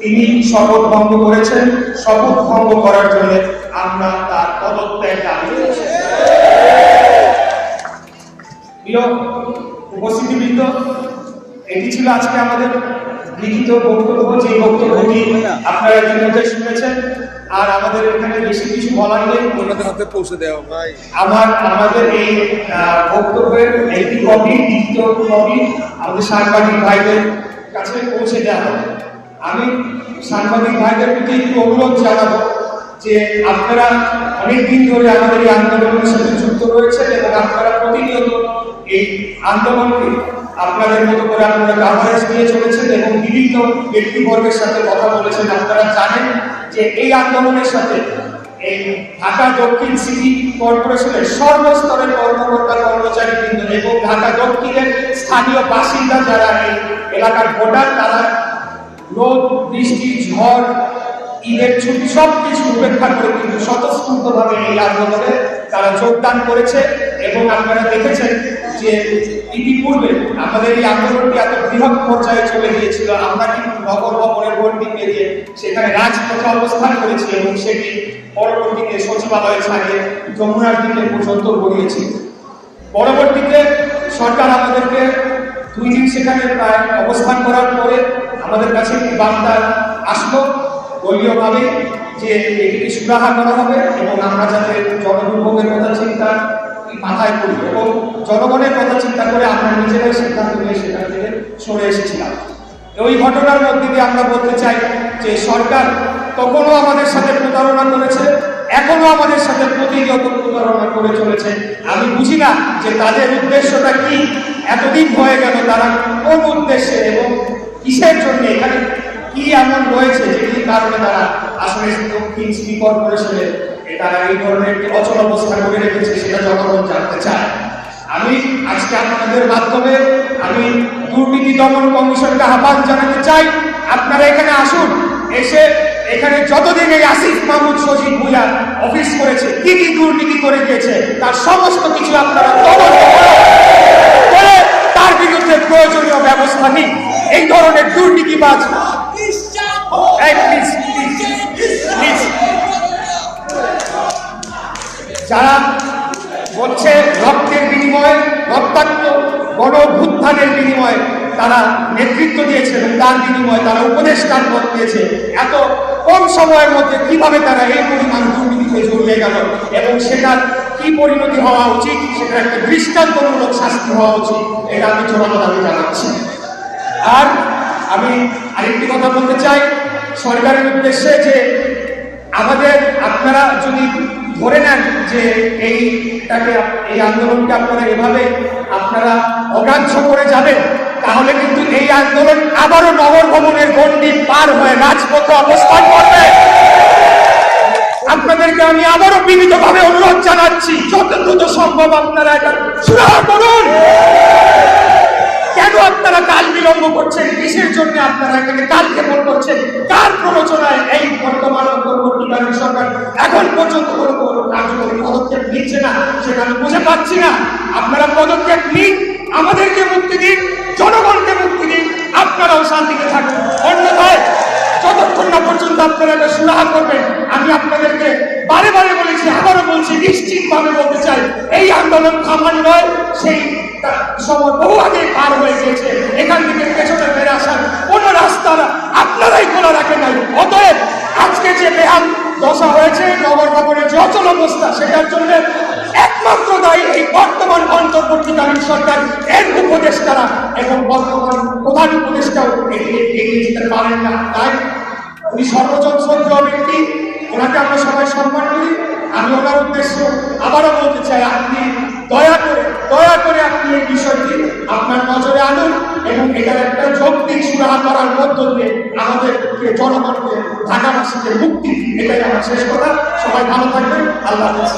তিনি শপথ ভঙ্গ করেছেন। শপথ ভঙ্গ করার জন্য আমরা তার পদত্যাগ দাবি করছি। প্রিয় উপস্থিতিবৃন্দ, এটি ছিল আজকে আমাদের লিখিত বক্তব্য, যে বক্তব্যটি আপনারা ইতিমধ্যে শুনেছেন। আর আমাদের এখানে বেশি কিছু বলার নেই। পৌঁছে দেওয়া ভাই আমাদের এই বক্তব্যের একটি কপি, লিখিত কপি আমাদের সাংবাদিক ভাইদের কাছে পৌঁছে দেওয়া হবে। আমি সাংবাদিক ভাইদের প্রতি একটু অনুরোধ জানাবো যে আপনারা অনেকদিন ধরে আমাদের এই আন্দোলনের সাথে যুক্ত রয়েছেন এবং আপনারা প্রতিনিয়ত এই আন্দোলনকে আপনাদের মতো করে আপনারা কাভারেজ দিয়ে চলেছেন এবং বিভিন্ন ব্যক্তিবর্গের সাথে কথা বলেছেন। আপনারা জানেন যে এই আন্দোলনের সাথে এই ঢাকা দক্ষিণ সিটি কর্পোরেশনের সর্বস্তরের কর্মকর্তা কর্মচারীবৃন্দ এবং ঢাকা দক্ষিণের স্থানীয় বাসিন্দা যারা এই এলাকার ভোটার, তারা রোদ, বৃষ্টি, ঝড়, ঈদের ছুটি সবকিছু উপেক্ষা করে কিন্তু স্বতঃস্ফূর্তভাবে এই আন্দোলনে তারা যোগদান করেছে। এবং আপনারা দেখেছেন যে ইতিপূর্বে আমাদের এই আন্দোলনটি এত বৃহৎ পর্যায়ে চলে গিয়েছিল। আমরা কিন্তু নগর ভবনের গণ্ডি পেরিয়ে সেখানে রাজপথে অবস্থান করেছি এবং সেটি পরবর্তীতে সচিবালয় ছাড়িয়ে যমুনার দিকে পর্যন্ত গড়িয়েছি। পরবর্তীতে সরকার আমাদেরকে 2 দিন সেখানে প্রায় অবস্থান করার পরে আমাদের কাছে একটি বার্তা আসলো দলীয়ভাবে যে এটিকে সুরাহা করা হবে এবং আমরা যাতে জনদুর্ভোগের কথা চিন্তা মাথায় করি এবং জনগণের কথা চিন্তা করে আমরা নিজেরাই সিদ্ধান্ত নিয়ে সেখান থেকে সরে এসেছিলাম। ওই ঘটনার মধ্যে দিয়ে আমরা বলতে চাই যে সরকার তখনও আমাদের সাথে প্রতারণা করেছে, এখনো আমাদের সাথে প্রতিনিয়ত প্রতারণা করে চলেছে। আমি বুঝি না যে তাদের উদ্দেশ্যটা কি, এতদিন হয়ে গেল তারা কোন উদ্দেশ্যে এবং কিসের জন্য, এখানে কি এমন রয়েছে যেটির কারণে তারা আসলে দক্ষিণ সিটি কর্পোরেশনের তারা এই ধরনের একটি অচল অবস্থা করে রেখেছে, সেটা জনগণ জানতে চায়। আমি আজকে আপনাদের মাধ্যমে আমি দুর্নীতি দমন কমিশনকে আহ্বান জানাতে চাই, আপনারা এখানে আসুন, এসে এখানে যতদিন এই আসিফ মাহমুদ সজীব ভুঁইয়া অফিস করেছে, কি কি দুর্নীতি করে গিয়েছে তার সমস্ত কিছু আপনারা তদন্ত করে তার বিরুদ্ধে প্রয়োজনীয় ব্যবস্থা নিন। এই ধরনের দুর্নীতিবাজ যারা বলছে রক্তের বিনিময়ে, রক্তাক্ত গণ অভ্যুত্থানের বিনিময়ে তারা নেতৃত্ব দিয়েছে এবং তার বিনিময়ে তারা উপদেষ্টার পদ পেয়েছে, এত কম সময়ের মধ্যে কিভাবে তারা এই পরিমাণ দুর্নীতিতে জড়িয়ে গেল এবং সেটার কি পরিণতি হওয়া উচিত, সেটার একটা দৃষ্টান্তমূলক শাস্তি হওয়া উচিত, এটা আমি জোরালো দাবি জানাচ্ছি। আর আমি আরেকটি কথা বলতে চাই সরকারের উদ্দেশ্যে যে আমাদের, আপনারা যদি ধরে নেন যে এই আন্দোলনকে আপনারা এভাবে আপনারা অগ্রাহ্য করে যাবেন, তাহলে কিন্তু এই আন্দোলন আবারও নগর ভবনের গণ্ডি পার হয়ে রাজপথে অবস্থান করবে। আপনাদেরকে আমি আবারও বিনীতভাবে অনুরোধ জানাচ্ছি, যত দ্রুত সম্ভব আপনারা এটা সুরাহা করুন। কেন আপনারা কাল বিলম্ব করছেন? কিসের জন্য আপনারা এখানে কালক্ষেপণ করছেন? কার প্ররোচনায় এই বর্তমান অন্তর্বর্তীকালীন সরকার এখন পর্যন্ত কোনো কার্যকরী পদক্ষেপ নিচ্ছে না, সেটা আমি বুঝে পাচ্ছি না। আপনারা পদক্ষেপ নিন, আমাদেরকে মুক্তি দিন, জনগণকে মুক্তি দিন, আপনারাও শান্তিতে থাকুন। অন্যথায় যতক্ষণ না পর্যন্ত আপনারা এটা সুরাহা করবেন, আমি আপনাদেরকে বারে বারে বলেছি, আবারও বলছি, নিশ্চিতভাবে বলতে চাই, এই আন্দোলন থামান নয়, সেই সময় বহু আগে পার হয়ে গিয়েছে। এখান থেকে পেছনে ফিরে আসার কোন রাস্তা আপনারাই খোলা রাখেন নাই। অতএব আজকে যে বেহাল দশা হয়েছে, নগর ভবনের যে অচল অবস্থা, সেটার জন্য একমাত্র দায়ী এই বর্তমান অন্তর্বর্তীকালীন সরকার, এর উপদেষ্টারা এবং বর্তমান প্রধান উপদেষ্টাও এগিয়ে যেতে পারেন না। তাই উনি সর্বজন শ্রদ্ধেয় ব্যক্তি, ওনাকে আমরা সবাই সম্মান করি। আমি ওনার উদ্দেশ্য আবারও বলতে চাই, আপনি দয়া করে আপনি এই বিষয়টি আপনার নজরে আনুন এবং এটার একটা যৌক্তিক সুরাহা করার মধ্য দিয়ে আমাদেরকে, জনগণকে, ঢাকাবাসীকে মুক্তি, এটাই আমার শেষ কথা। সবাই ভালো থাকবেন। আল্লাহ হাফেজ।